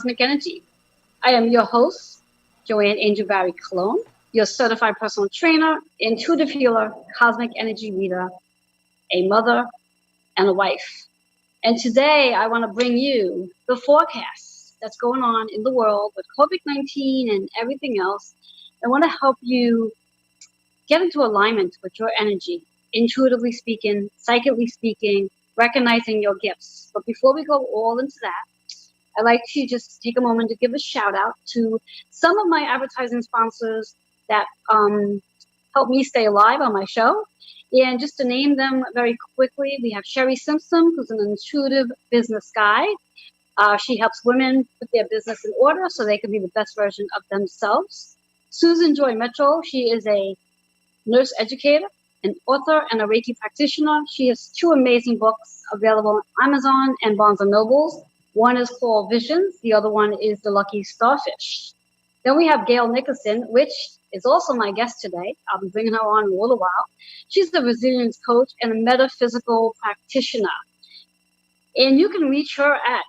Energy. I am your host, Joanne Angel Barry Cologne, your certified personal trainer, intuitive healer, cosmic energy reader, a mother, and a wife. And today I want to bring you the forecast that's going on in the world with COVID-19 and everything else. I want to help you get into alignment with your energy, intuitively speaking, psychically speaking, recognizing your gifts. But before we go all into that, I'd like to just take a moment to give a shout out to some of my advertising sponsors that help me stay alive on my show. And just to name them very quickly, we have Sherry Simpson, who's an intuitive business guide. She helps women put their business in order so they can be the best version of themselves. Susan Joy Mitchell, she is a nurse educator, an author, and a Reiki practitioner. She has two amazing books available on Amazon and Barnes & Nobles. One is called Visions. The other one is The Lucky Starfish. Then we have Gail Nicholson, which is also my guest today. I'll be bringing her on in a little while. She's a resilience coach and a metaphysical practitioner. And you can reach her at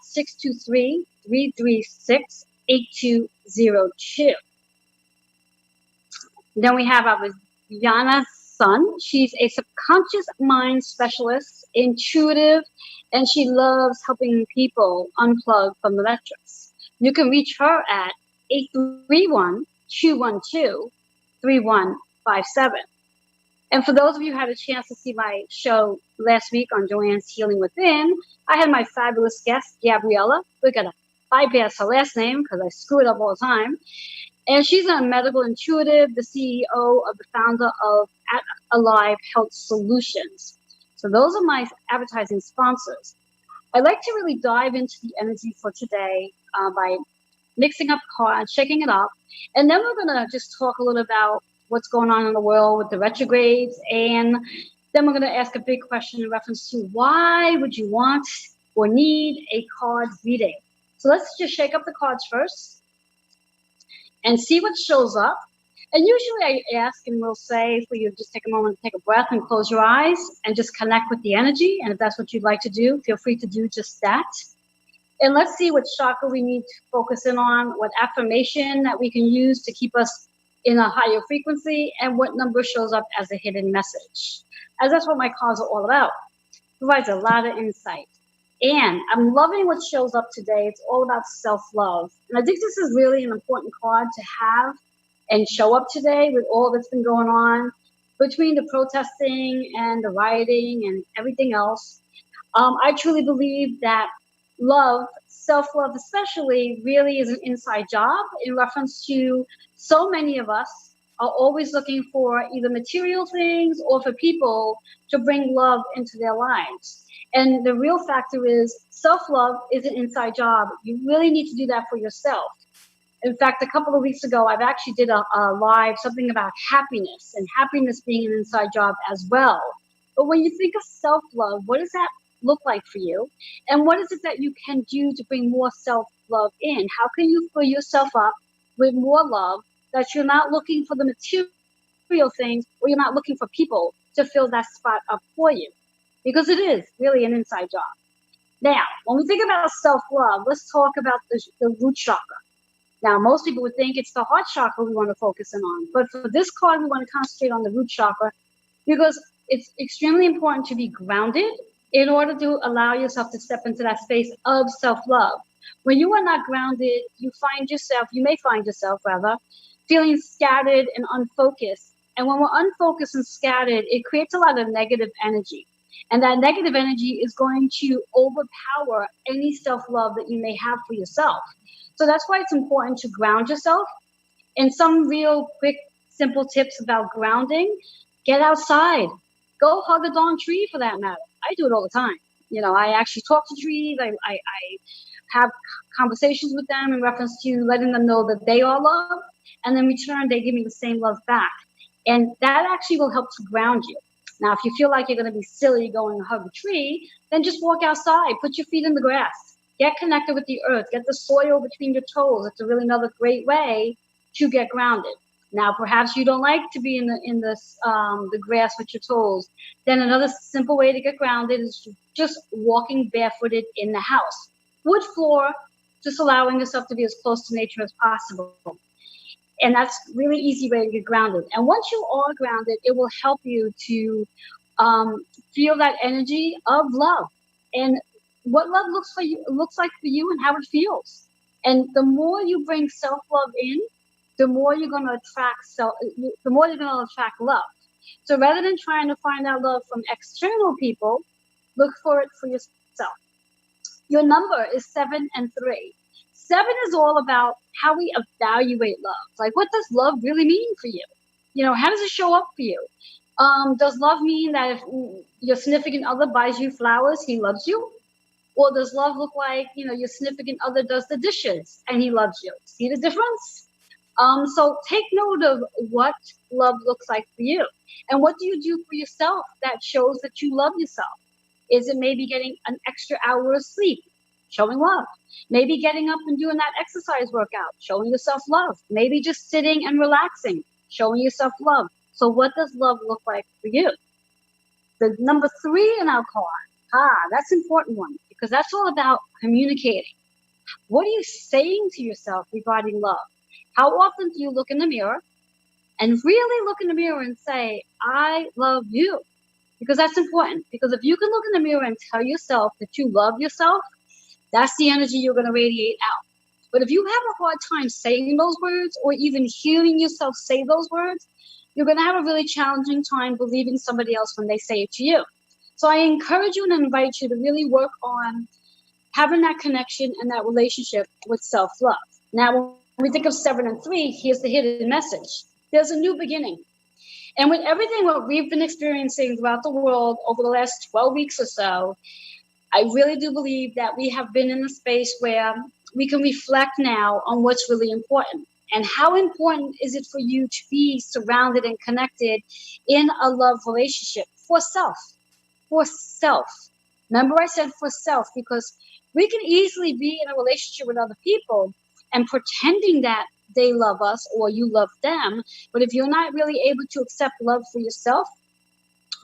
623-336-8202. Then we have our Yana Sun. She's a subconscious mind specialist, intuitive, and she loves helping people unplug from the matrix. You can reach her at 831-212-3157. And for those of you who had a chance to see my show last week on Joanne's Healing Within, I had my fabulous guest, Gabriella. We're going to bypass her last name because I screw it up all the time. And she's a medical intuitive, the CEO of the founder of At Alive Health Solutions. So those are my advertising sponsors. I'd like to really dive into the energy for today by mixing up cards, shaking it up. And then we're going to just talk a little about what's going on in the world with the retrogrades. And then we're going to ask a big question in reference to why would you want or need a card reading? So let's just shake up the cards first and see what shows up. And usually I ask and we'll say for you to just take a moment to take a breath and close your eyes and just connect with the energy. And if that's what you'd like to do, feel free to do just that. And let's see what chakra we need to focus in on, what affirmation that we can use to keep us in a higher frequency, and what number shows up as a hidden message. As that's what my cards are all about. It provides a lot of insight. And I'm loving what shows up today. It's all about self-love. And I think this is really an important card to have and show up today with all that's been going on between the protesting and the rioting and everything else. I truly believe that love, self-love especially, really is an inside job in reference to so many of us are always looking for either material things or for people to bring love into their lives. And the real factor is self-love is an inside job. You really need to do that for yourself. In fact, a couple of weeks ago, I've actually did a live, something about happiness and happiness being an inside job as well. But when you think of self-love, what does that look like for you? And what is it that you can do to bring more self-love in? How can you fill yourself up with more love that you're not looking for the material things or you're not looking for people to fill that spot up for you? Because it is really an inside job. Now, when we think about self-love, let's talk about the root chakra. Now, most people would think it's the heart chakra we want to focus in on. But for this card, we want to concentrate on the root chakra because it's extremely important to be grounded in order to allow yourself to step into that space of self-love. When you are not grounded, you may find yourself, feeling scattered and unfocused. And when we're unfocused and scattered, it creates a lot of negative energy. And that negative energy is going to overpower any self-love that you may have for yourself. So that's why it's important to ground yourself. And some real quick, simple tips about grounding: get outside. Go hug a darn tree for that matter. I do it all the time. I actually talk to trees. I have conversations with them in reference to letting them know that they are loved. And in return, they give me the same love back. And that actually will help to ground you. Now, if you feel like you're going to be silly going to hug a tree, then just walk outside. Put your feet in the grass. Get connected with the earth. Get the soil between your toes. It's really another great way to get grounded. Now, perhaps you don't like to be in the grass with your toes. Then another simple way to get grounded is just walking barefooted in the house. Wood floor, just allowing yourself to be as close to nature as possible. And that's really easy way to get grounded. And once you are grounded, it will help you to feel that energy of love and what love looks like for you and how it feels. And the more you bring self-love in, the more you're going to attract love. So rather than trying to find out love from external people, look for it for yourself. Your number is 7 and 3. 7 is all about how we evaluate love. Like, what does love really mean for you? You know, how does it show up for you? Does love mean that if your significant other buys you flowers, he loves you? Or does love look like, you know, your significant other does the dishes and he loves you? See the difference? So take note of what love looks like for you. And what do you do for yourself that shows that you love yourself? Is it maybe getting an extra hour of sleep? Showing love. Maybe getting up and doing that exercise workout, showing yourself love. Maybe just sitting and relaxing, showing yourself love. So what does love look like for you? The number 3 in our card, that's an important one because that's all about communicating. What are you saying to yourself regarding love? How often do you look in the mirror and really look in the mirror and say, I love you? Because that's important. Because if you can look in the mirror and tell yourself that you love yourself, that's the energy you're going to radiate out. But if you have a hard time saying those words or even hearing yourself say those words, you're going to have a really challenging time believing somebody else when they say it to you. So I encourage you and invite you to really work on having that connection and that relationship with self-love. Now, when we think of 7 and 3, here's the hidden message. There's a new beginning. And with everything what we've been experiencing throughout the world over the last 12 weeks or so, I really do believe that we have been in a space where we can reflect now on what's really important. And how important is it for you to be surrounded and connected in a love relationship for self? For self. Remember I said for self, because we can easily be in a relationship with other people and pretending that they love us or you love them. But if you're not really able to accept love for yourself,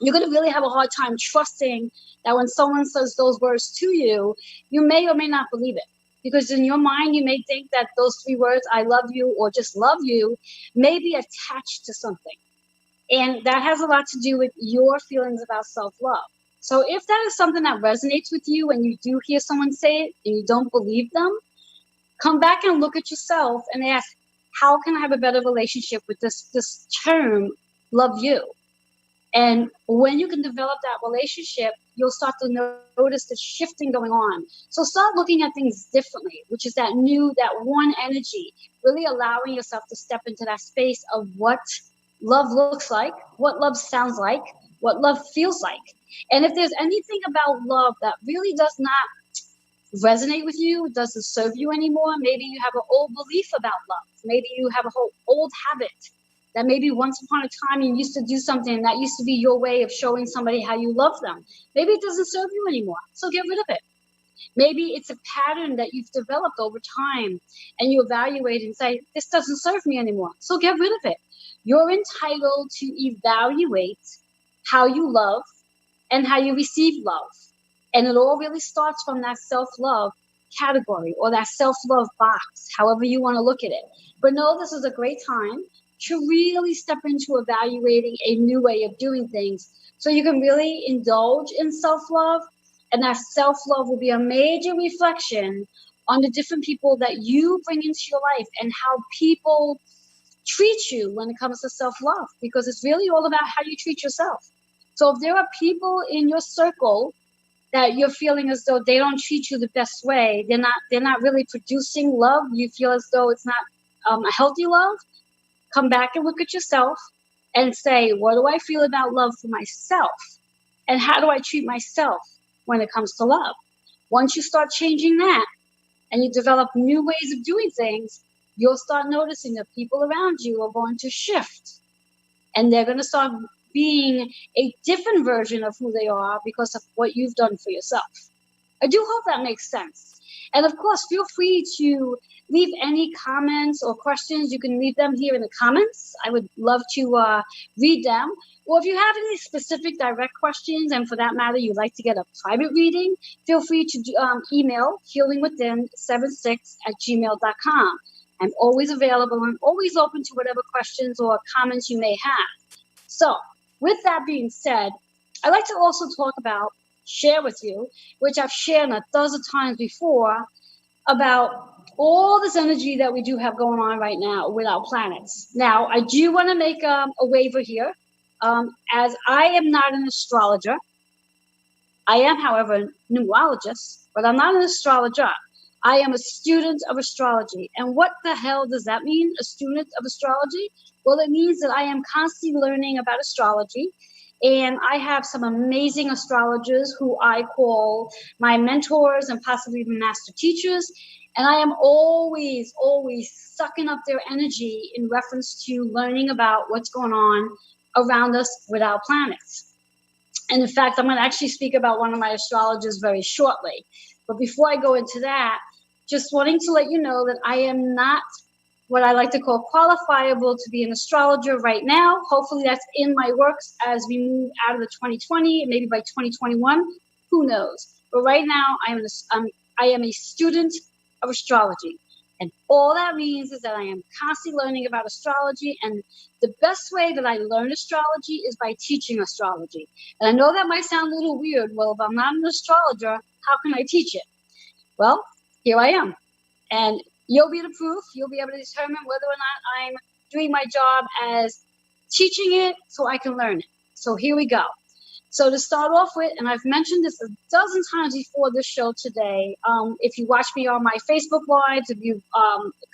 you're going to really have a hard time trusting that when someone says those words to you, you may or may not believe it. Because in your mind, you may think that those 3 words, I love you or just love you, may be attached to something. And that has a lot to do with your feelings about self-love. So if that is something that resonates with you and you do hear someone say it and you don't believe them, come back and look at yourself and ask, how can I have a better relationship with this term, love you? And when you can develop that relationship, you'll start to notice the shifting going on. So start looking at things differently, which is that one energy, really allowing yourself to step into that space of what love looks like, what love sounds like, what love feels like. And if there's anything about love that really does not resonate with you, doesn't serve you anymore, maybe you have an old belief about love. Maybe you have a whole old habit that maybe once upon a time you used to do something that used to be your way of showing somebody how you love them. Maybe it doesn't serve you anymore, so get rid of it. Maybe it's a pattern that you've developed over time and you evaluate and say, this doesn't serve me anymore, so get rid of it. You're entitled to evaluate how you love and how you receive love. And it all really starts from that self-love category or that self-love box, however you want to look at it. But no, this is a great time to really step into evaluating a new way of doing things so you can really indulge in self-love. And that self-love will be a major reflection on the different people that you bring into your life and how people treat you when it comes to self-love, because it's really all about how you treat yourself. So if there are people in your circle that you're feeling as though they don't treat you the best way, they're not really producing love, you feel as though it's not a healthy love, come back and look at yourself and say, what do I feel about love for myself? And how do I treat myself when it comes to love? Once you start changing that and you develop new ways of doing things, you'll start noticing that people around you are going to shift and they're going to start being a different version of who they are because of what you've done for yourself. I do hope that makes sense. And of course, feel free to leave any comments or questions, you can leave them here in the comments. I would love to read them. Or if you have any specific direct questions, and for that matter, you'd like to get a private reading, feel free to email healingwithin76@gmail.com. I'm always available and always open to whatever questions or comments you may have. So with that being said, I'd like to also share with you, which I've shared a dozen times before, about all this energy that we do have going on right now with our planets. Now, I do want to make a waiver here. As I am not an astrologer, I am, however, a numerologist, but I'm not an astrologer. I am a student of astrology. And what the hell does that mean, a student of astrology? Well, it means that I am constantly learning about astrology. And I have some amazing astrologers who I call my mentors and possibly even master teachers. And I am always, always sucking up their energy in reference to learning about what's going on around us with our planets. And in fact, I'm going to actually speak about one of my astrologers very shortly. But before I go into that, just wanting to let you know that I am not what I like to call qualifiable to be an astrologer right now. Hopefully that's in my works as we move out of the 2020, maybe by 2021, who knows. But right now I am a student of astrology. And all that means is that I am constantly learning about astrology. And the best way that I learn astrology is by teaching astrology. And I know that might sound a little weird. Well, if I'm not an astrologer, how can I teach it? Well, here I am. And you'll be the proof. You'll be able to determine whether or not I'm doing my job as teaching it so I can learn it. So here we go. So to start off with, and I've mentioned this a dozen times before this show today, if you watch me on my Facebook Lives, if you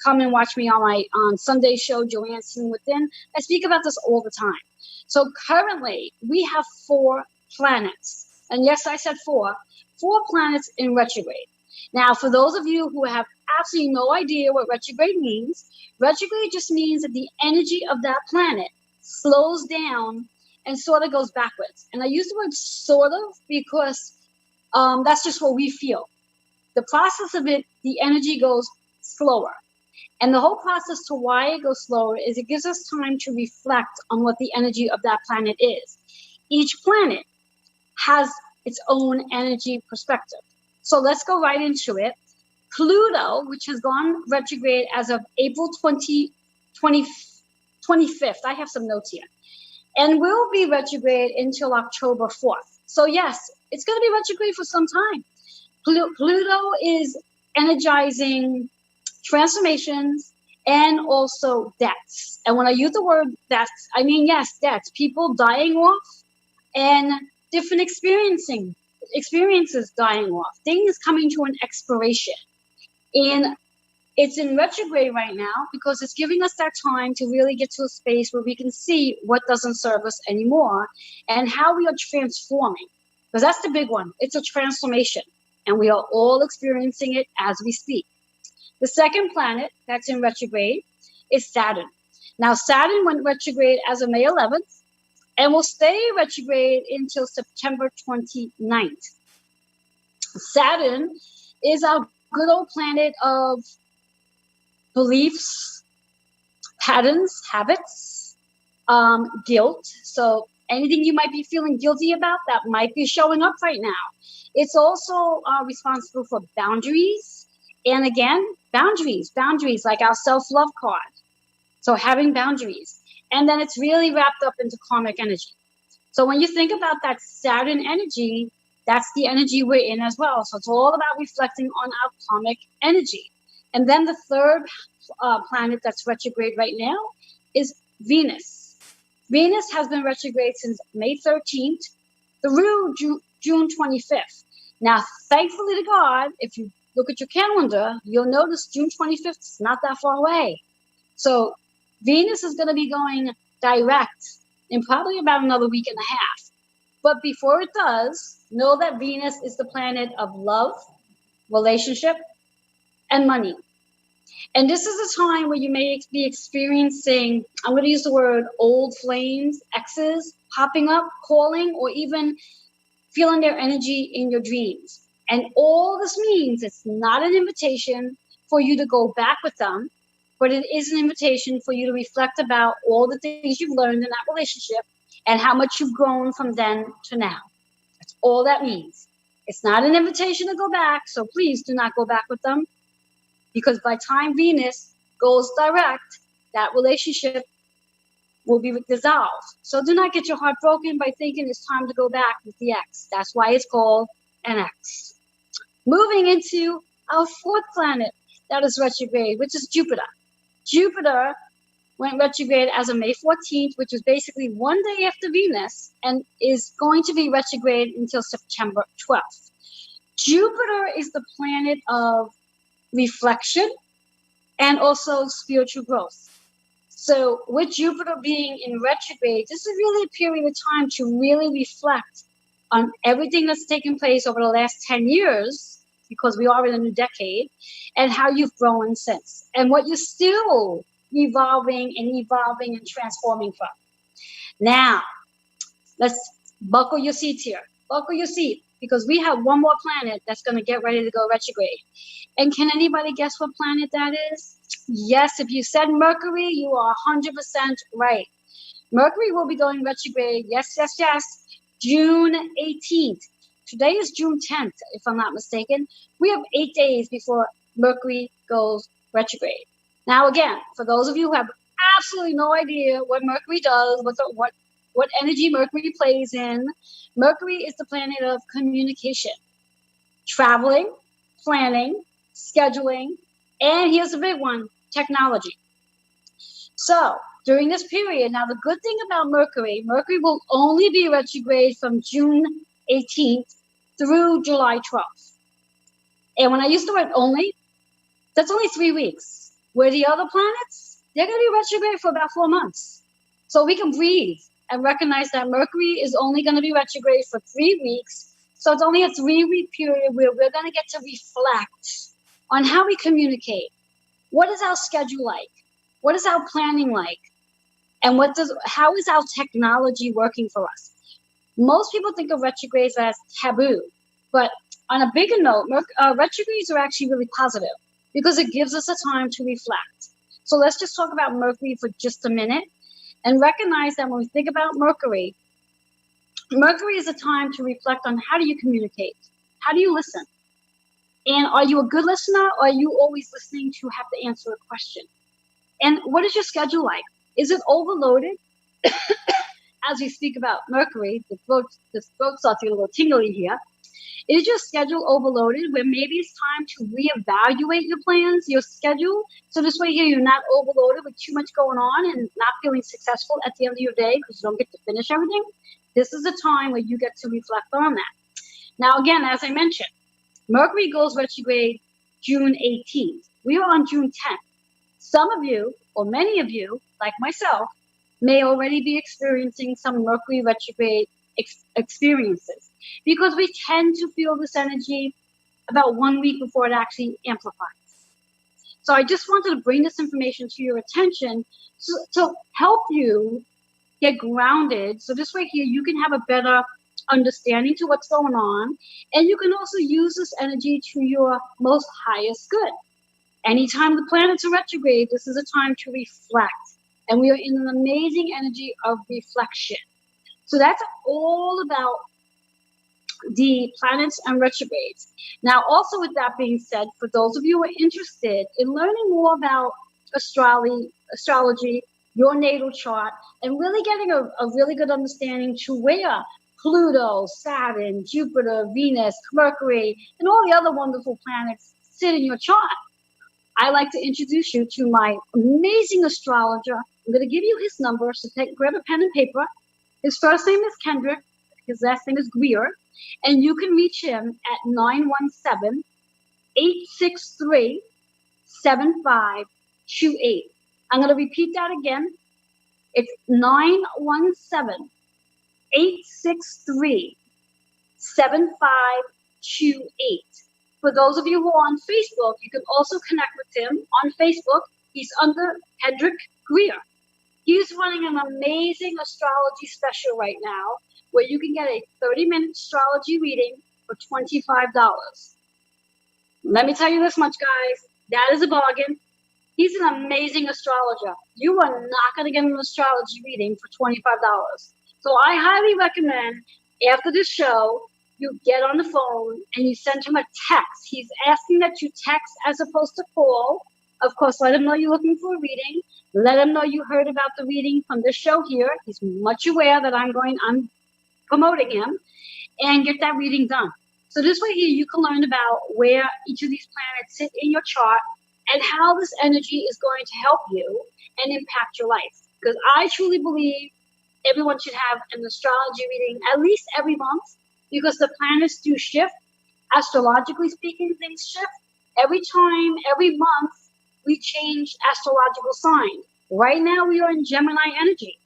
come and watch me on Sunday show, Joanne Healing Within, I speak about this all the time. So currently, we have 4 planets. And yes, I said 4 planets in retrograde. Now, for those of you who have absolutely no idea what retrograde means just means that the energy of that planet slows down and sort of goes backwards. And I use the word sort of because that's just what we feel. The process of it, the energy goes slower. And the whole process to why it goes slower is it gives us time to reflect on what the energy of that planet is. Each planet has its own energy perspective. So let's go right into it. Pluto, which has gone retrograde as of April 25th. I have some notes here. And will be retrograde until October 4th. So yes, it's going to be retrograde for some time. Pluto is energizing transformations and also deaths. And when I use the word deaths, I mean, yes, deaths, people dying off and different experiences dying off, things coming to an expiration. And it's in retrograde right now because it's giving us that time to really get to a space where we can see what doesn't serve us anymore and how we are transforming. Because that's the big one. It's a transformation. And we are all experiencing it as we speak. The second planet that's in retrograde is Saturn. Now, Saturn went retrograde as of May 11th and will stay retrograde until September 29th. Saturn is our good old planet of beliefs, patterns, habits, guilt. So anything you might be feeling guilty about, that might be showing up right now. It's also responsible for boundaries. And again, boundaries like our self-love card. So having boundaries. And then it's really wrapped up into karmic energy. So when you think about that Saturn energy, that's the energy we're in as well. So it's all about reflecting on our karmic energy. And then the third planet that's retrograde right now is Venus. Venus has been retrograde since May 13th through June 25th. Now, thankfully to God, if you look at your calendar, you'll notice June 25th is not that far away. So Venus is going to be going direct in probably about another week and a half. But before it does, know that Venus is the planet of love, relationship, and money. And this is a time where you may be experiencing, I'm going to use the word old flames, exes, popping up, calling, or even feeling their energy in your dreams. And all this means, it's not an invitation, for you to go back with them, but it is an invitation for you to reflect about all the things you've learned in that relationship and how much you've grown from then to now. That's all that means. It's not an invitation to go back, so please do not go back with them, because by time Venus goes direct, that relationship will be dissolved. So do not get your heart broken by thinking it's time to go back with the ex. That's why it's called an ex. Moving into our fourth planet that is retrograde, which is Jupiter. Jupiter went retrograde as of May 14th, which is basically one day after Venus, and is going to be retrograde until September 12th. Jupiter is the planet of reflection and also spiritual growth. So with Jupiter being in retrograde, this is really a period of time to really reflect on everything that's taken place over the last 10 years, because we are in a new decade, and how you've grown since, and what you're still evolving and transforming from. Now, let's buckle your seats here. Buckle your seat, because we have one more planet that's going to get ready to go retrograde. And can anybody guess what planet that is? Yes, if you said Mercury, you are 100% right. Mercury will be going retrograde, yes, June 18th. Today is June 10th, if I'm not mistaken. We have 8 days before Mercury goes retrograde. Now, again, for those of you who have absolutely no idea what Mercury does, what energy Mercury plays in, Mercury is the planet of communication, traveling, planning, scheduling, and here's the big one, technology. So during this period, now the good thing about Mercury will only be retrograde from June 18th through July 12th. And when I use the word only, that's only 3 weeks. Where the other planets, they're going to be retrograde for about 4 months. So we can breathe and recognize that Mercury is only going to be retrograde for 3 weeks. So it's only a 3-week period where we're going to get to reflect on how we communicate. What is our schedule like? What is our planning like? And how is our technology working for us? Most people think of retrogrades as taboo, but on a bigger note, retrogrades are actually really positive because it gives us a time to reflect. So let's just talk about Mercury for just a minute and recognize that when we think about Mercury is a time to reflect on how do you communicate? How do you listen? And are you a good listener, or are you always listening to have to answer a question? And what is your schedule like? Is it overloaded? As we speak about Mercury, the throat starts to get a little tingly here. Is your schedule overloaded where maybe it's time to reevaluate your plans, your schedule? So this way here, you're not overloaded with too much going on and not feeling successful at the end of your day because you don't get to finish everything. This is a time where you get to reflect on that. Now, again, as I mentioned, Mercury goes retrograde June 18th. We are on June 10th. Some of you, or many of you, like myself, may already be experiencing some Mercury retrograde experiences, because we tend to feel this energy about 1 week before it actually amplifies. So I just wanted to bring this information to your attention to help you get grounded. So this way here, you can have a better understanding to what's going on, and you can also use this energy to your most highest good. Anytime the planets are retrograde, this is a time to reflect, and we are in an amazing energy of reflection. So that's all about the planets and retrogrades. Now, also with that being said, for those of you who are interested in learning more about astrology, your natal chart, and really getting a really good understanding to where Pluto, Saturn, Jupiter, Venus, Mercury, and all the other wonderful planets sit in your chart, I like to introduce you to my amazing astrologer. I'm going to give you his number, so grab a pen and paper. His first name is Kendrick. His last name is Greer. And you can reach him at 917-863-7528. I'm going to repeat that again. It's 917-863-7528. For those of you who are on Facebook, you can also connect with him on Facebook. He's under Kendrick Greer. He's running an amazing astrology special right now where you can get a 30-minute astrology reading for $25. Let me tell you this much, guys. That is a bargain. He's an amazing astrologer. You are not going to get an astrology reading for $25. So I highly recommend after the show, you get on the phone and you send him a text. He's asking that you text as opposed to call. Of course, let him know you're looking for a reading. Let him know you heard about the reading from this show here. He's much aware that I'm promoting him, and get that reading done. So this way here, you can learn about where each of these planets sit in your chart and how this energy is going to help you and impact your life. Because I truly believe everyone should have an astrology reading at least every month, because the planets do shift. Astrologically speaking, things shift. Every time, every month, we change astrological sign. Right now, we are in Gemini energy.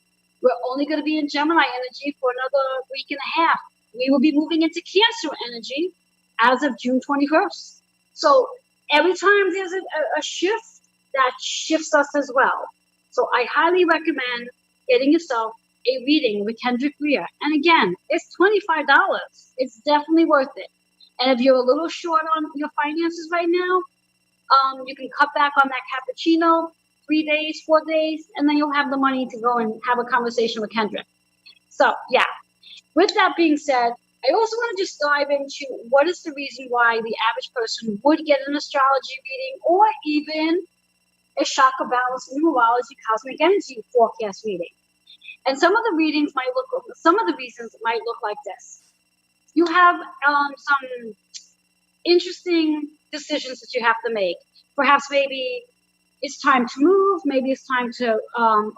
We're only going to be in Gemini energy for another week and a half. We will be moving into Cancer energy as of June 21st. So every time there's a shift, that shifts us as well. So I highly recommend getting yourself a reading with Kendrick Greer. And again, it's $25. It's definitely worth it. And if you're a little short on your finances right now, you can cut back on that cappuccino, 3 days, 4 days, and then you'll have the money to go and have a conversation with Kendrick. So yeah, with that being said, I also want to just dive into what is the reason why the average person would get an astrology reading or even a chakra balance, numerology, cosmic energy forecast reading. And some of the reasons might look like this. You have some interesting decisions that you have to make. Perhaps maybe it's time to move. Maybe it's time to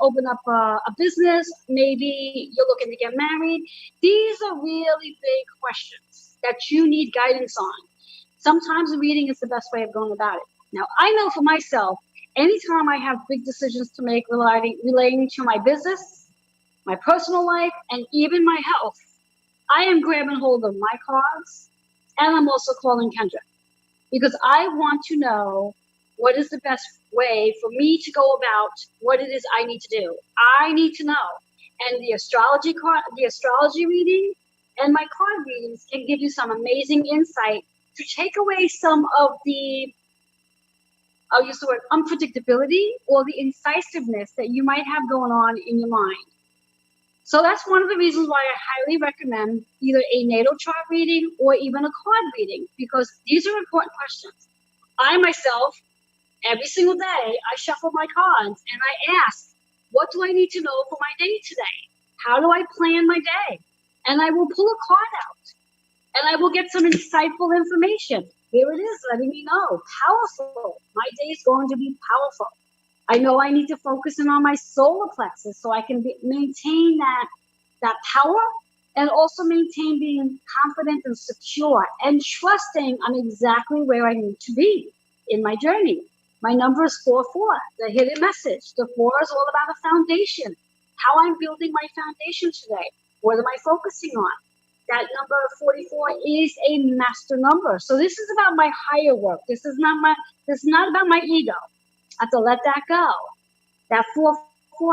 open up a business. Maybe you're looking to get married. These are really big questions that you need guidance on. Sometimes a reading is the best way of going about it. Now, I know for myself, anytime I have big decisions to make relating to my business, my personal life, and even my health, I am grabbing hold of my cards, and I'm also calling Kendra, because I want to know what is the best way for me to go about what it is I need to do. I need to know. And the astrology reading and my card readings can give you some amazing insight to take away some of the, I'll use the word unpredictability or the incisiveness that you might have going on in your mind. So that's one of the reasons why I highly recommend either a natal chart reading or even a card reading, because these are important questions. I myself, every single day, I shuffle my cards and I ask, what do I need to know for my day today? How do I plan my day? And I will pull a card out and I will get some insightful information. Here it is, letting me know, powerful. My day is going to be powerful. I know I need to focus in on my solar plexus so I can maintain that power, and also maintain being confident and secure and trusting I'm exactly where I need to be in my journey. My number is 44, the hidden message. The 4 is all about a foundation, how I'm building my foundation today. What am I focusing on? That number 44 is a master number. So this is about my higher work. This is not about my ego. I have to let that go. That 4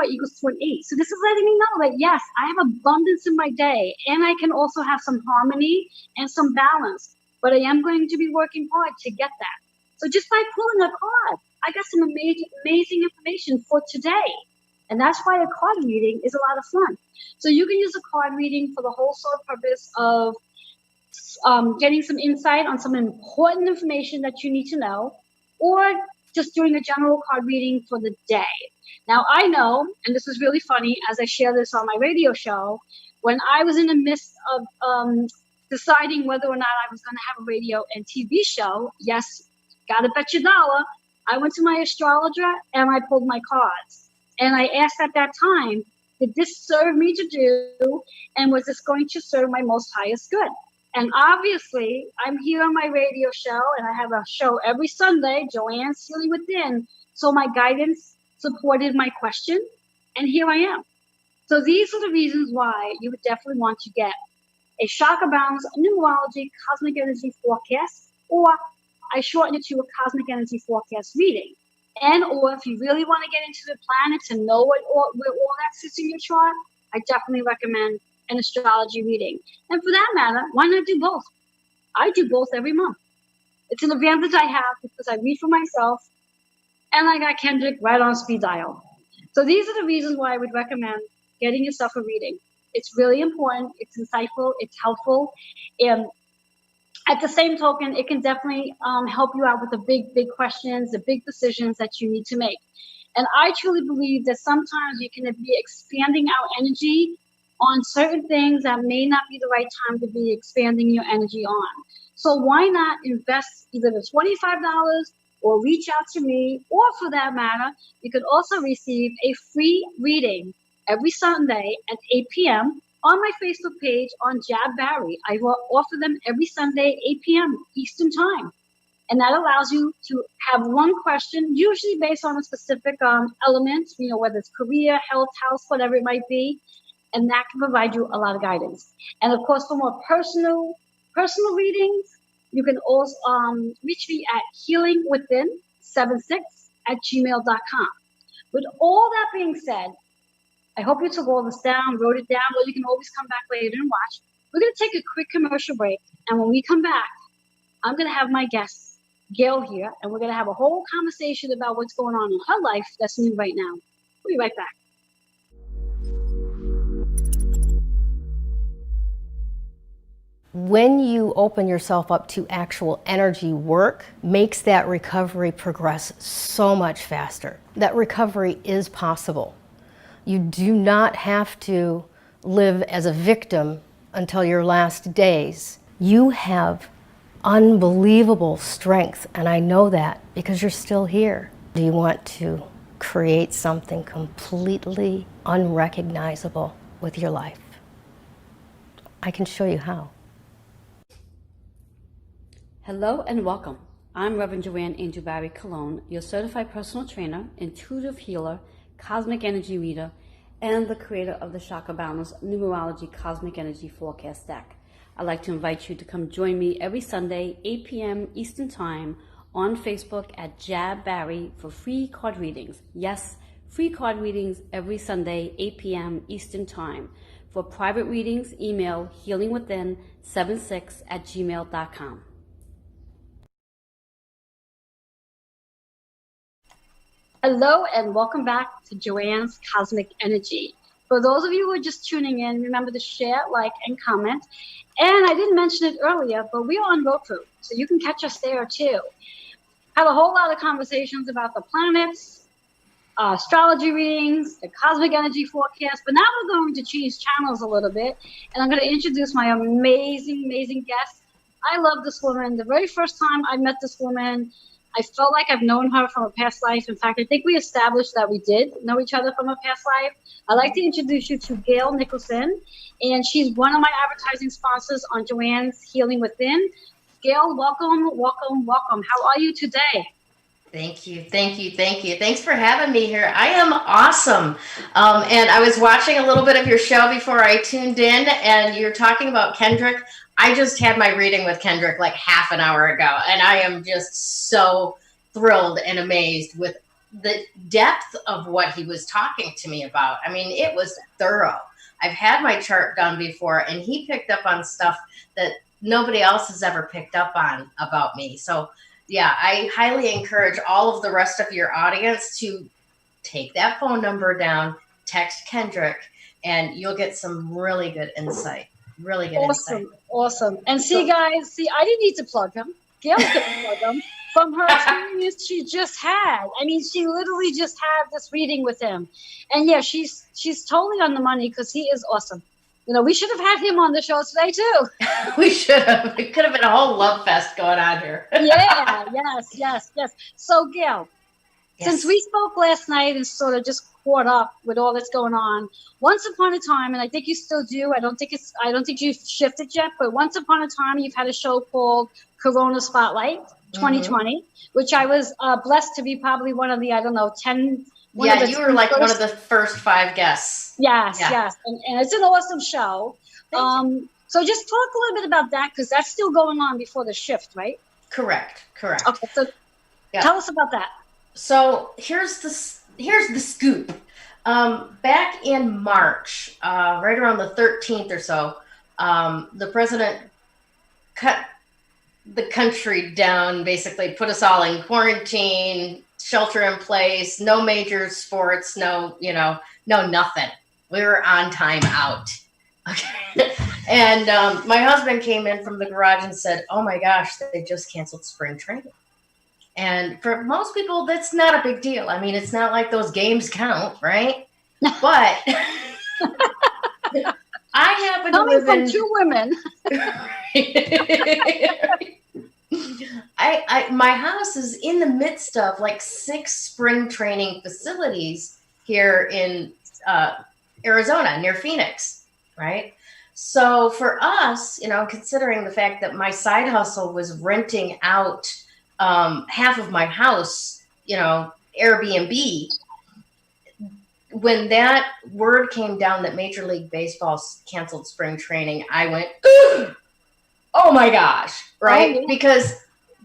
equals to an 8. So this is letting me know that yes, I have abundance in my day, and I can also have some harmony and some balance. But I am going to be working hard to get that. So just by pulling a card, I got some amazing information for today. And that's why a card reading is a lot of fun. So you can use a card reading for the whole sole purpose of getting some insight on some important information that you need to know, or just doing a general card reading for the day. Now, I know, and this is really funny, as I share this on my radio show, when I was in the midst of deciding whether or not I was going to have a radio and TV show, yes, gotta bet your dollar, I went to my astrologer and I pulled my cards. And I asked at that time, did this serve me to do, and was this going to serve my most highest good? And obviously, I'm here on my radio show, and I have a show every Sunday, Joanne Healing Within. So my guidance supported my question, and here I am. So these are the reasons why you would definitely want to get a chakra balance, numerology, cosmic energy forecast, or I shorten it to a cosmic energy forecast reading. And or if you really want to get into the planets and know where all that sits in your chart, I definitely recommend an astrology reading. And for that matter, why not do both? I do both every month. It's an advantage I have because I read for myself, and I got Kendrick right on speed dial. So these are the reasons why I would recommend getting yourself a reading. It's really important. It's insightful. It's helpful. And at the same token, it can definitely help you out with the big questions, the big decisions that you need to make. And I truly believe that sometimes you can be expanding our energy on certain things that may not be the right time to be expanding your energy on. So why not invest either the $25 or reach out to me, or for that matter, you could also receive a free reading every Sunday at 8 p.m. on my Facebook page on Jab Barry. I will offer them every Sunday, 8 p.m. Eastern Time. And that allows you to have one question, usually based on a specific element, whether it's career, health, house, whatever it might be. And that can provide you a lot of guidance. And of course, for more personal readings, you can also reach me at healingwithin76@gmail.com. With all that being said, I hope you took all this down, wrote it down, or you can always come back later and watch. We're going to take a quick commercial break. And when we come back, I'm going to have my guest, Gail, here, and we're going to have a whole conversation about what's going on in her life that's new right now. We'll be right back. When you open yourself up to actual energy work, makes that recovery progress so much faster. That recovery is possible. You do not have to live as a victim until your last days. You have unbelievable strength, and I know that because you're still here. Do you want to create something completely unrecognizable with your life? I can show you how. Hello and welcome. I'm Reverend Joanne Angel Barry Cologne, your certified personal trainer, intuitive healer, cosmic energy reader, and the creator of the Chakra Balance Numerology Cosmic Energy Forecast deck. I'd like to invite you to come join me every Sunday, 8 p.m. Eastern Time on Facebook at Jab Barry for free card readings. Yes, free card readings every Sunday, 8 p.m. Eastern Time. For private readings, email healingwithin76@gmail.com. Hello and welcome back to Joanne's Cosmic Energy. For those of you who are just tuning in, remember to share, like, and comment. And I didn't mention it earlier, but we are on Roku, so you can catch us there too. Have a whole lot of conversations about the planets, astrology readings, the cosmic energy forecast. But now we're going to change channels a little bit, and I'm going to introduce my amazing guest. I love this woman. The very first time I met this woman, I felt like I've known her from a past life. In fact, I think we established that we did know each other from a past life. I'd like to introduce you to Gail Nicholson, and she's one of my advertising sponsors on Joanne's Healing Within. Gail, welcome. How are you today? Thank you. Thanks for having me here. I am awesome. And I was watching a little bit of your show before I tuned in, and you're talking about Kendrick. I just had my reading with Kendrick like half an hour ago, and I am just so thrilled and amazed with the depth of what he was talking to me about. I mean, it was thorough. I've had my chart done before, and he picked up on stuff that nobody else has ever picked up on about me. So yeah, I highly encourage all of the rest of your audience to take that phone number down, text Kendrick, and you'll get some really good insight. Really good insight. Awesome. And guys, I didn't need to plug him. Gail could plug him from her experience she just had. I mean, she literally just had this reading with him. And yeah, she's totally on the money because he is awesome. We should have had him on the show today too. We should have. It could have been a whole love fest going on here. Yeah, yes. So Gail, since we spoke last night and sort of just caught up with all that's going on, once upon a time, and I think you still do, I don't think you've shifted yet, but once upon a time you've had a show called Corona Spotlight 2020, which I was blessed to be probably one of the, 10. You were like one of the first 5 guests. Yes. And it's an awesome show. So just talk a little bit about that, because that's still going on before the shift, right? Correct. Okay, so tell us about that. So here's the scoop. Back in March, right around the 13th or so, the president cut the country down, basically put us all in quarantine, shelter in place, no major sports, no, no nothing. We were on time out. Okay. And my husband came in from the garage and said, "Oh my gosh, they just canceled spring training." And for most people, that's not a big deal. I mean, it's not like those games count, right? But I happen to Coming live from in two women. My house is in the midst of like 6 spring training facilities here in Arizona near Phoenix, right? So for us, considering the fact that my side hustle was renting out half of my house, Airbnb, when that word came down that Major League Baseball canceled spring training, I went, oh my gosh, right? Oh, yeah. Because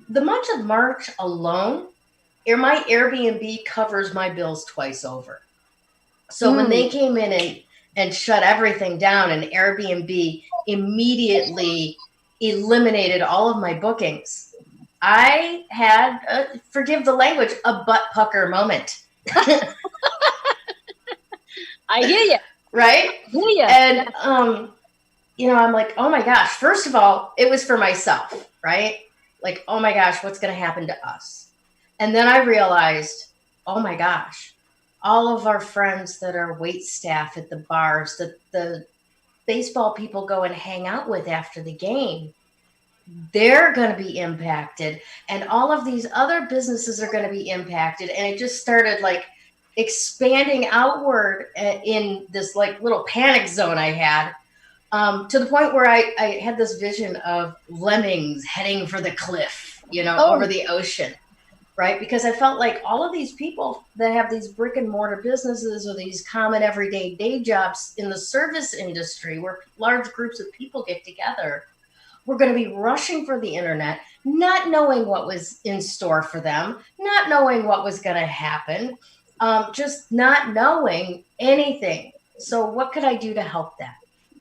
the month of March alone, my Airbnb covers my bills twice over. So when they came in and shut everything down, and Airbnb immediately eliminated all of my bookings, I had, forgive the language, a butt pucker moment. I hear you. Right? I hear you. And, I'm like, oh my gosh, first of all, it was for myself, right? Like, oh my gosh, what's going to happen to us? And then I realized, oh my gosh, all of our friends that are wait staff at the bars, that the baseball people go and hang out with after the game, they're going to be impacted. And all of these other businesses are going to be impacted. And it just started like expanding outward in this like little panic zone I had, to the point where I had this vision of lemmings heading for the cliff, over the ocean, right? Because I felt like all of these people that have these brick and mortar businesses or these common everyday day jobs in the service industry where large groups of people get together, were going to be rushing for the internet, not knowing what was in store for them, not knowing what was going to happen, just not knowing anything. So what could I do to help that?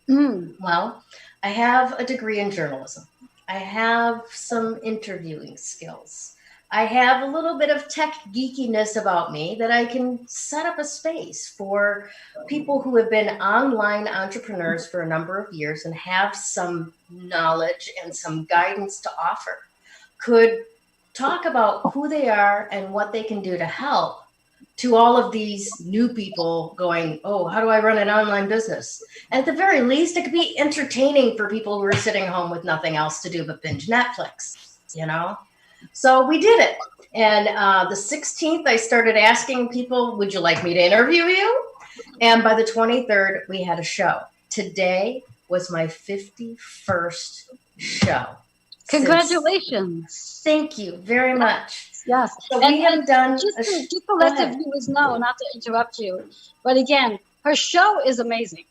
Well, I have a degree in journalism. I have some interviewing skills. I have a little bit of tech geekiness about me that I can set up a space for people who have been online entrepreneurs for a number of years and have some knowledge and some guidance to offer. Could talk about who they are and what they can do to help, to all of these new people going, oh, how do I run an online business? At the very least, it could be entertaining for people who are sitting home with nothing else to do but binge Netflix, So we did it. And the 16th, I started asking people, would you like me to interview you? And by the 23rd, we had a show. Today was my 51st show. Congratulations. Thank you very much. Yes. So we have done just to let the viewers know, not to interrupt you, but again, her show is amazing.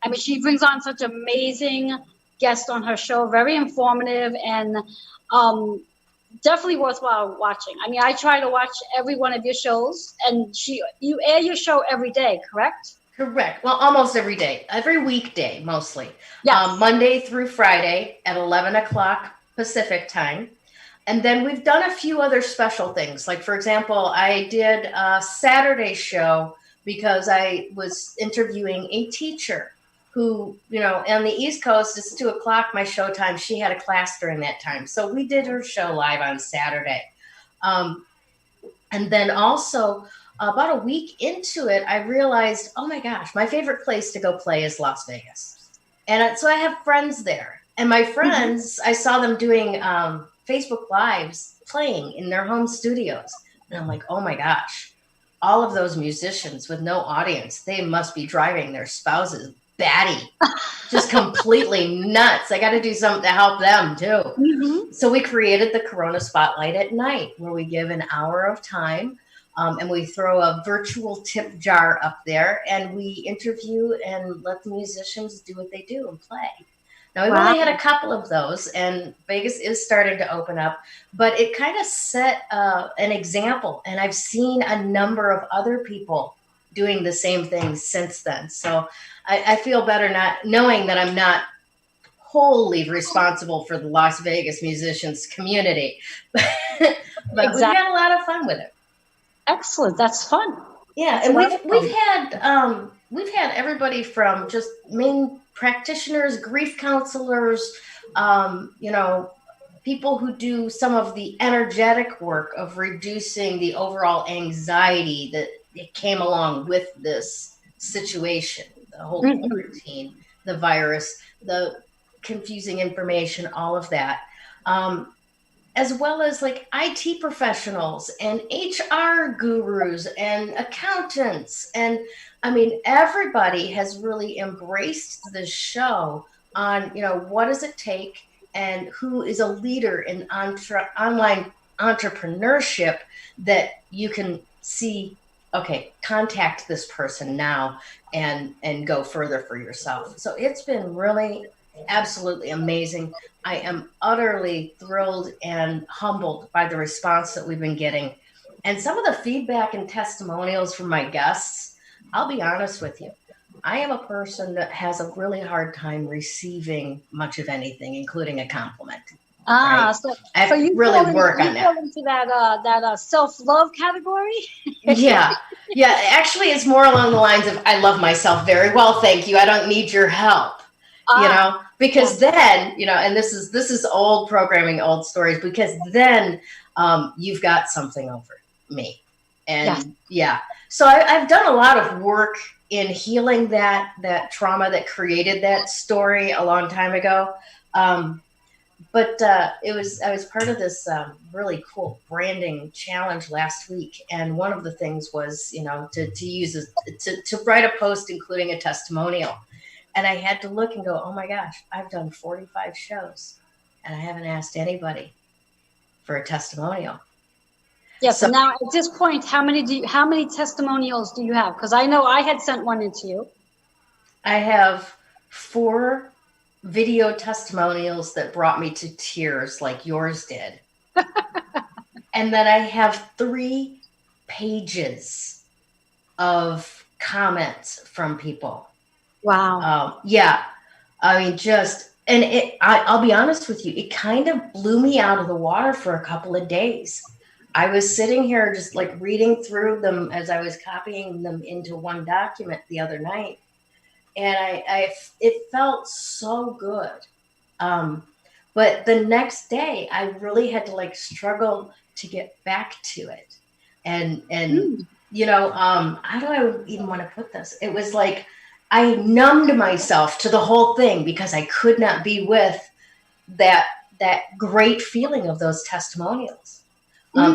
I mean, she brings on such amazing guests on her show, very informative and definitely worthwhile watching. I mean, I try to watch every one of your shows, and you air your show every day, correct? Correct. Well, almost every day, every weekday, mostly. Yes. Monday through Friday at 11 o'clock Pacific time. And then we've done a few other special things. Like, for example, I did a Saturday show because I was interviewing a teacher who, on the East Coast, it's 2 o'clock, my show time. She had a class during that time. So we did her show live on Saturday. And then also about a week into it, I realized, oh my gosh, my favorite place to go play is Las Vegas. And so I have friends there. And my friends, I saw them doing Facebook Lives playing in their home studios. And I'm like, oh my gosh, all of those musicians with no audience, they must be driving their spouses batty, just completely nuts. I got to do something to help them too. Mm-hmm. So we created the Corona Spotlight at night, where we give an hour of time and we throw a virtual tip jar up there and we interview and let the musicians do what they do and play. Now, we've only had a couple of those, and Vegas is starting to open up, but it kind of set an example, and I've seen a number of other people doing the same thing since then. So I feel better not knowing that I'm not wholly responsible for the Las Vegas musicians community. But we've had a lot of fun with it. Excellent. That's fun. Yeah, That's and a lot of fun. we've had everybody from just main practitioners, grief counselors, you know, people who do some of the energetic work of reducing the overall anxiety that it came along with this situation, the whole quarantine, the virus, the confusing information, all of that. As well as like IT professionals and HR gurus and accountants. And I mean, everybody has really embraced this show on, you know, what does it take and who is a leader in online entrepreneurship that you can see, okay, contact this person now and go further for yourself. So it's been really absolutely amazing. I am utterly thrilled and humbled by the response that we've been getting. And some of the feedback and testimonials from my guests, I'll be honest with you. I am a person that has a really hard time receiving much of anything, including a compliment. Ah, right? so I so you really fall work in- on you that. fall into that self-love category. Yeah. Yeah. Actually, it's more along the lines of I love myself very well. Thank you. I don't need your help. You know, because then, you know, and this is old programming, old stories, because then you've got something over me. And so I've done a lot of work in healing that trauma that created that story a long time ago. But I was part of this really cool branding challenge last week. And one of the things was, you know, to write a post, including a testimonial. And I had to look and go, oh my gosh, I've done 45 shows and I haven't asked anybody for a testimonial. Yes. So now at this point, how many testimonials do you have? Because I know I had sent one into you. I have 4 video testimonials that brought me to tears like yours did. And then I have 3 pages of comments from people. Wow. Yeah. I mean, I'll be honest with you, it kind of blew me out of the water for a couple of days. I was sitting here just like reading through them as I was copying them into one document the other night. And it felt so good. But the next day I really had to like struggle to get back to it. And you know, how do I even want to put this? It was like, I numbed myself to the whole thing because I could not be with that great feeling of those testimonials.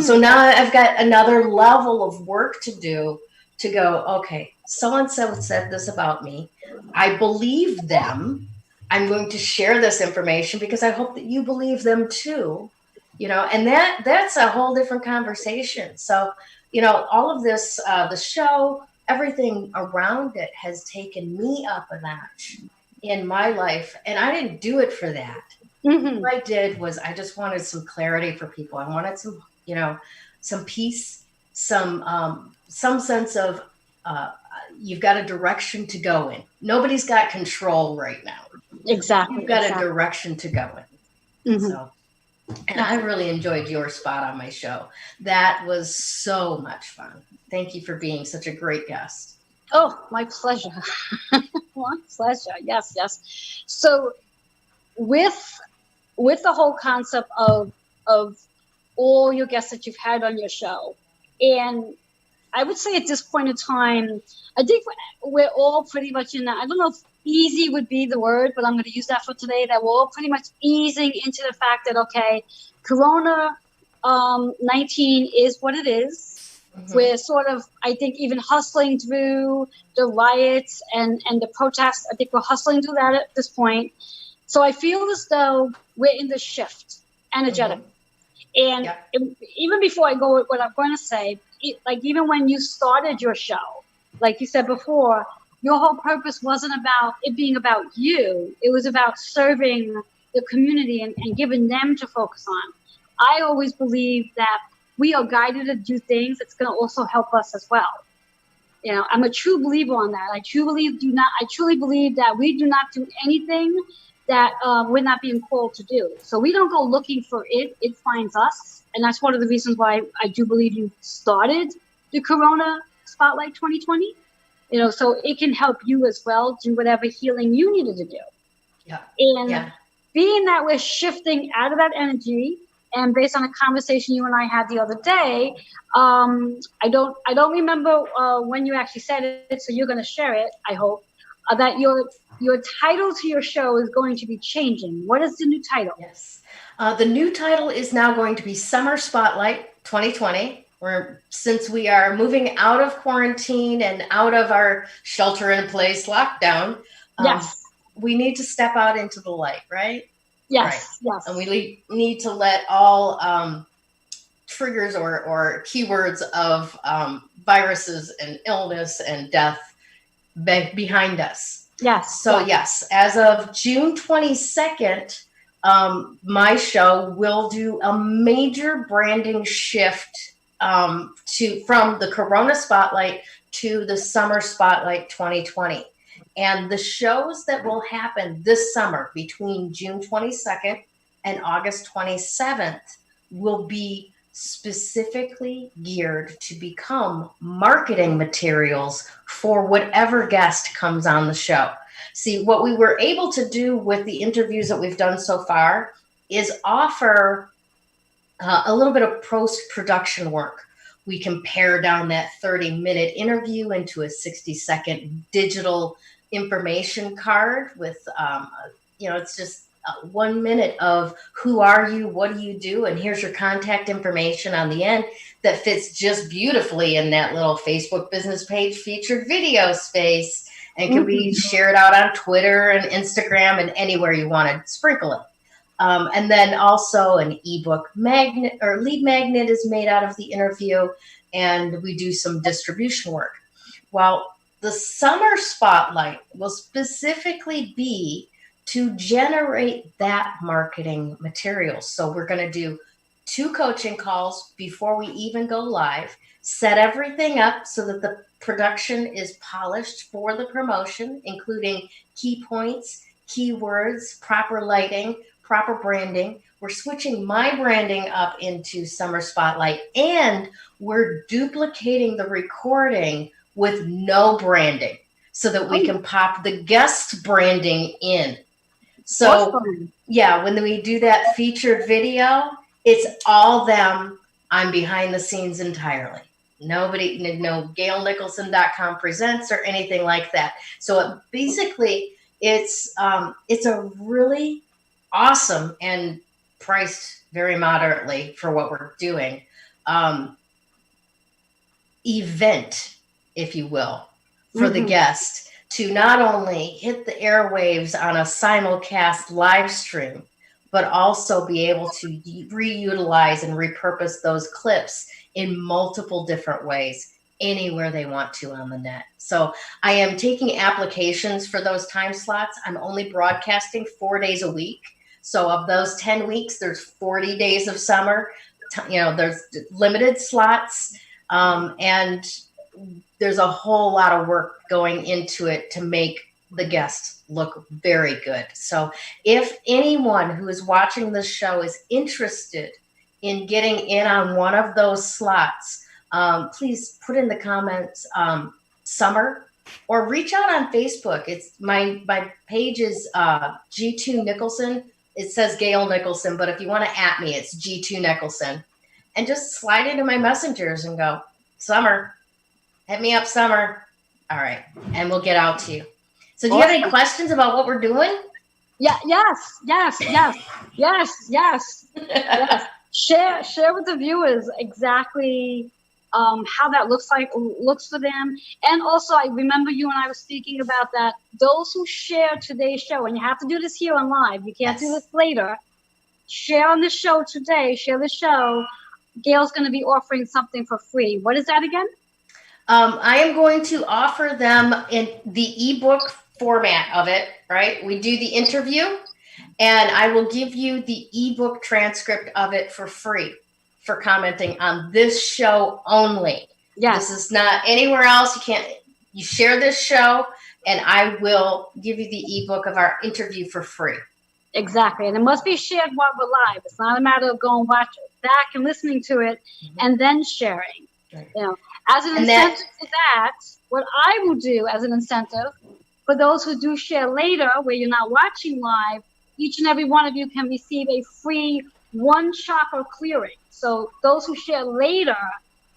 So now I've got another level of work to do to go, okay, so-and-so said this about me. I believe them. I'm going to share this information because I hope that you believe them too. You know, and that's a whole different conversation. So, you know, all of this, the show, everything around it has taken me up a notch in my life. And I didn't do it for that. What I did was I just wanted some clarity for people. I wanted some, you know, some peace, some sense of you've got a direction to go in. Nobody's got control right now. Exactly. You've got a direction to go in. So, and I really enjoyed your spot on my show. That was so much fun. Thank you for being such a great guest. Oh, my pleasure. My pleasure. Yes, yes. So with the whole concept of all your guests that you've had on your show, and I would say at this point in time, I think we're all pretty much in that. I don't know if easy would be the word, but I'm going to use that for today, that we're all pretty much easing into the fact that, okay, Corona 19 is what it is. We're sort of, I think, even hustling through the riots and the protests. I think we're hustling through that at this point. So I feel as though we're in the shift energetic. And even before I go with what I'm going to say, like even when you started your show, like you said before, your whole purpose wasn't about it being about you. It was about serving the community and giving them to focus on. I always believe that we are guided to do things that's going to also help us as well. You know, I'm a true believer on that. I truly believe that we do not do anything that we're not being called to do. So we don't go looking for it. It finds us. And that's one of the reasons why I do believe you started the Corona Spotlight 2020. So it can help you as well do whatever healing you needed to do. Yeah. And being that we're shifting out of that energy, and based on a conversation you and I had the other day, I don't remember when you actually said it, so you're going to share it, I hope, that your title to your show is going to be changing. What is the new title? Yes. The new title is now going to be Summer Spotlight 2020. Since we are moving out of quarantine and out of our shelter-in-place lockdown, yes, we need to step out into the light, right? Yes, right. Yes. And we need to let all triggers or keywords of viruses and illness and death behind us. Yes. So yes, as of June 22nd, my show will do a major branding shift from the Corona Spotlight to the Summer Spotlight 2020. And the shows that will happen this summer between June 22nd and August 27th will be specifically geared to become marketing materials for whatever guest comes on the show. See, what we were able to do with the interviews that we've done so far is offer a little bit of post-production work. We can pare down that 30-minute interview into a 60-second digital information card with, it's just 1 minute of who are you, what do you do, and here's your contact information on the end that fits just beautifully in that little Facebook business page featured video space and can be shared out on Twitter and Instagram and anywhere you want to sprinkle it. And then also an ebook magnet or lead magnet is made out of the interview, and we do some distribution work. Well, the Summer Spotlight will specifically be to generate that marketing material. So we're going to do 2 coaching calls before we even go live, set everything up so that the production is polished for the promotion, including key points, keywords, proper lighting, proper branding. We're switching my branding up into Summer Spotlight, and we're duplicating the recording with no branding so that we can pop the guest branding in. So awesome. Yeah, when we do that featured video, it's all them. I'm behind the scenes entirely. Nobody, no GailNicholson.com presents or anything like that. So basically it's a really awesome and priced very moderately for what we're doing event, if you will, for the guest to not only hit the airwaves on a simulcast live stream, but also be able to reutilize and repurpose those clips in multiple different ways anywhere they want to on the net. So I am taking applications for those time slots. I'm only broadcasting 4 days a week. So of those 10 weeks, there's 40 days of summer. There's limited slots. And there's a whole lot of work going into it to make the guests look very good. So if anyone who is watching this show is interested in getting in on one of those slots, please put in the comments summer, or reach out on Facebook. It's my page is G2 Nicholson. It says Gail Nicholson, but if you want to @ me, it's G2 Nicholson. And just slide into my messengers and go, Summer, hit me up, Summer. All right. And we'll get out to you. So do you have any questions about what we're doing? Yeah. Yes. Share with the viewers exactly how that looks for them. And also, I remember you and I were speaking about that. Those who share today's show, and you have to do this here on live. You can't do this later. Share on the show today. Share the show. Gail's going to be offering something for free. What is that again? I am going to offer them in the ebook format of it, right? We do the interview, and I will give you the ebook transcript of it for free for commenting on this show only. Yes. This is not anywhere else. You share this show, and I will give you the ebook of our interview for free. Exactly. And it must be shared while we're live. It's not a matter of going back and listening to it and then sharing. Right. You know, as an incentive for that, what I will do as an incentive for those who do share later, where you're not watching live, each and every one of you can receive a free 1 chakra clearing. So those who share later,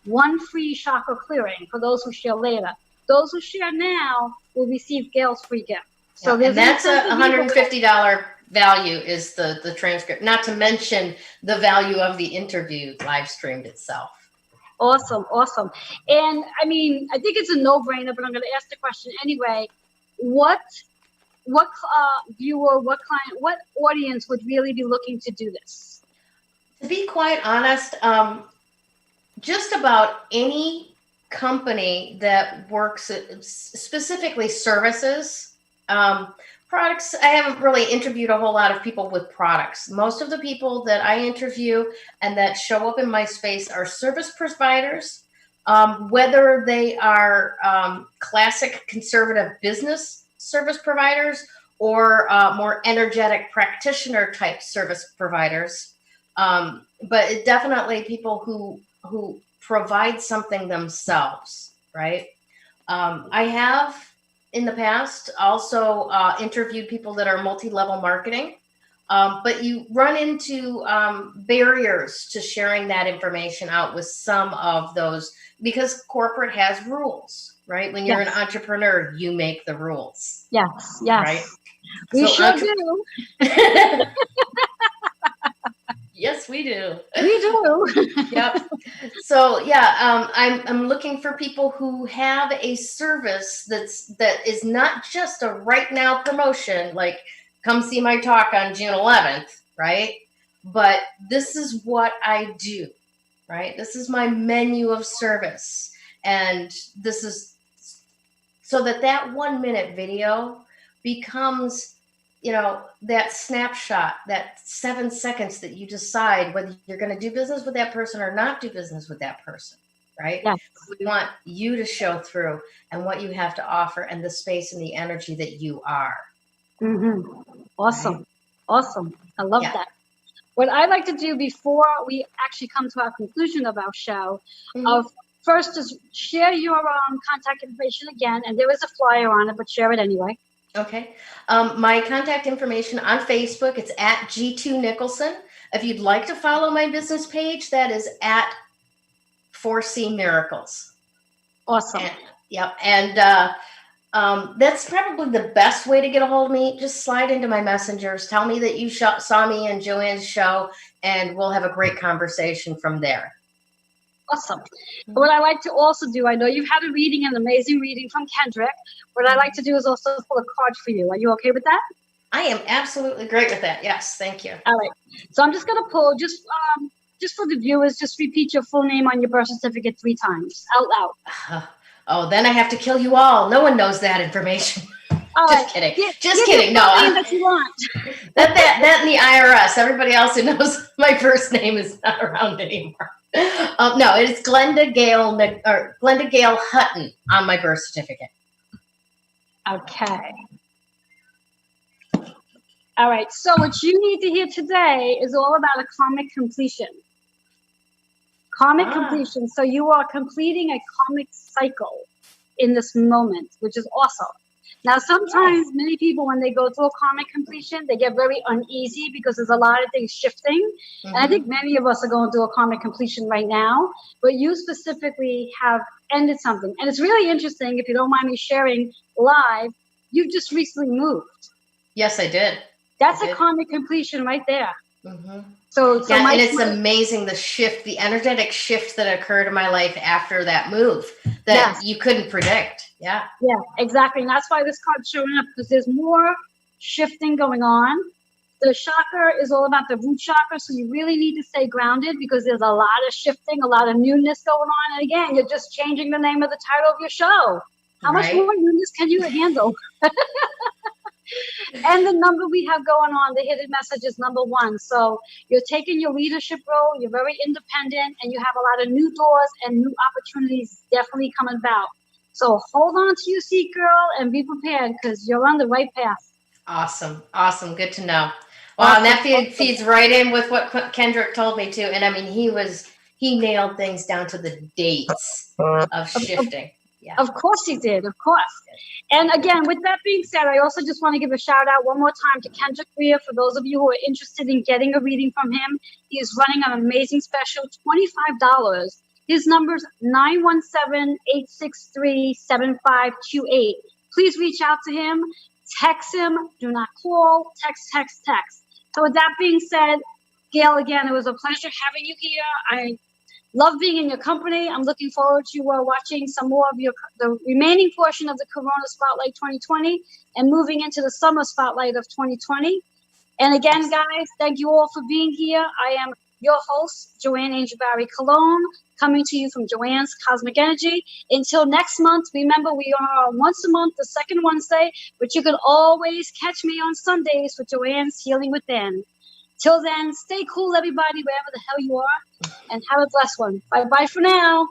1 free chakra clearing for those who share later. Those who share now will receive Gail's free gift. So and that's a $150 value is the transcript, not to mention the value of the interview live streamed itself. Awesome, awesome. And I mean, I think it's a no-brainer, but I'm going to ask the question anyway. What viewer, what client, what audience would really be looking to do this? To be quite honest, just about any company that works specifically services, products. I haven't really interviewed a whole lot of people with products. Most of the people that I interview and that show up in my space are service providers, whether they are classic conservative business service providers or more energetic practitioner type service providers. But definitely people who provide something themselves, right? I have in the past also interviewed people that are multi-level marketing, but you run into barriers to sharing that information out with some of those because corporate has rules, right? When you're an entrepreneur, you make the rules. Yes, yes. Right? We sure do. Yes, we do. We do. Yep. So yeah, I'm looking for people who have a service that is not just a right now promotion, like come see my talk on June 11th, right? But this is what I do, right? This is my menu of service, and this is so that 1 minute video becomes, you know, that snapshot, that 7 seconds that you decide whether you're going to do business with that person or not do business with that person, right? Yes. We want you to show through and what you have to offer and the space and the energy that you are. Awesome. Right? Awesome. I love that. What I like to do before we actually come to our conclusion of our show, first is share your contact information again, and there is a flyer on it, but share it anyway. Okay. My contact information on Facebook, it's at G2 Nicholson. If you'd like to follow my business page, that is at 4C Miracles. Awesome. And that's probably the best way to get a hold of me. Just slide into my messengers. Tell me that you saw me in Joanne's show, and we'll have a great conversation from there. Awesome. What I like to also do, I know you've had a reading, an amazing reading from Kendrick. What I like to do is also pull a card for you. Are you okay with that? I am absolutely great with that. Yes, thank you. All right. So I'm just going to pull, just for the viewers, just repeat your full name on your birth certificate 3 times out loud. Oh, then I have to kill you all. No one knows that information. Just kidding. Just kidding. No, that you want. that in the IRS. Everybody else who knows my first name is not around anymore. No, it's Glenda Gale Hutton on my birth certificate. Okay. All right. So what you need to hear today is all about a karmic completion. Karmic completion. So you are completing a karmic cycle in this moment, which is awesome. Now, sometimes many people, when they go through a karmic completion, they get very uneasy because there's a lot of things shifting. And I think many of us are going through a karmic completion right now, but you specifically have ended something. And it's really interesting, if you don't mind me sharing live, you've just recently moved. Yes, I did. That's a karmic completion right there. So and it's amazing the shift, the energetic shift that occurred in my life after that move that you couldn't predict. Yeah, exactly. And that's why this card's showing up, because there's more shifting going on. The chakra is all about the root chakra, so you really need to stay grounded because there's a lot of shifting, a lot of newness going on. And again, you're just changing the name of the title of your show. How much more newness can you handle? And the number we have going on, the hidden message is number 1. So you're taking your leadership role, you're very independent, and you have a lot of new doors and new opportunities definitely coming about. So hold on to your seat, girl, and be prepared because you're on the right path. Awesome. Awesome. Good to know. Wow, and that feeds right in with what Kendrick told me too. And I mean, he nailed things down to the dates of shifting. Yeah. Of course he did. Of course. And again, with that being said, I also just want to give a shout out one more time to Kendrick Greer. For those of you who are interested in getting a reading from him, he is running an amazing special, $25. His number's 917-863-7528. Please reach out to him. Text him. Do not call. Text. So with that being said, Gail, again, it was a pleasure having you here. I love being in your company. I'm looking forward to watching some more of the remaining portion of the Corona Spotlight 2020 and moving into the Summer Spotlight of 2020. And again, guys, thank you all for being here. I am your host, Joanne Angel Barry Cologne, coming to you from Joanne's Cosmic Energy. Until next month, remember we are once a month, the second Wednesday, but you can always catch me on Sundays with Joanne's Healing Within. Till then, stay cool, everybody, wherever the hell you are, and have a blessed one. Bye-bye for now.